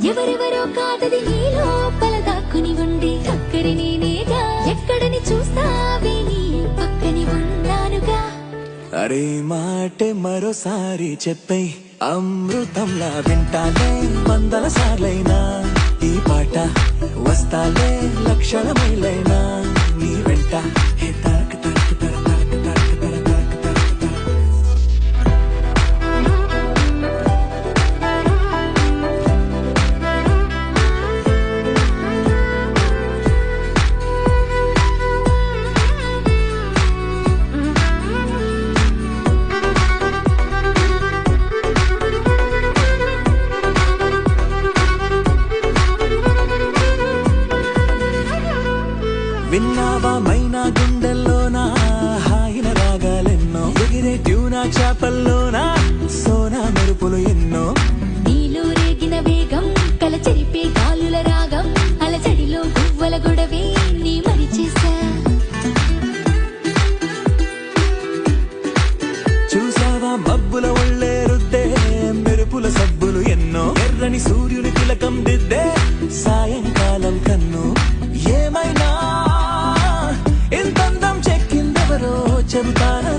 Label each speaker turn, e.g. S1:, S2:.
S1: ఎవరెవరో కాదది నీ లోపల దాక్కుని ఉండే అక్కడి నేనేగా ఎక్కడని చూస్తావే నీ పక్కని ఉన్నానుగా.
S2: అరే మాటే మరోసారి చెప్పే అమృతంలా వింటాలే వందల సార్లైనా ఈ పాట వస్తాలే లక్షల మైలైనా నీ వెంట. హే తరక తరక తర తరక తరక తర తరక తరక తర. విన్నావా మైనా గుండెల్లోనా హాయిన రాగాలెన్నో ఎగిరే ట్యూనా చేపల్లోనా సోనా మెరుపులు ఎన్నో.
S1: నీలో రేగిన వేగం కల చెరిపే గాలుల రాగం అలచడిలో గువ్వల గొడవే నీ మరిచేసా.
S2: చూసావా మబ్బుల ఒళ్ళే రుద్దే మెరుపుల సబ్బులు ఎన్నో ఎర్రని సూర్యుని తిలకం దిద్దే సాయంకాలం కన్ను. ఏమైనా ఎంతందం చెక్కిందెవరో చెబుతారా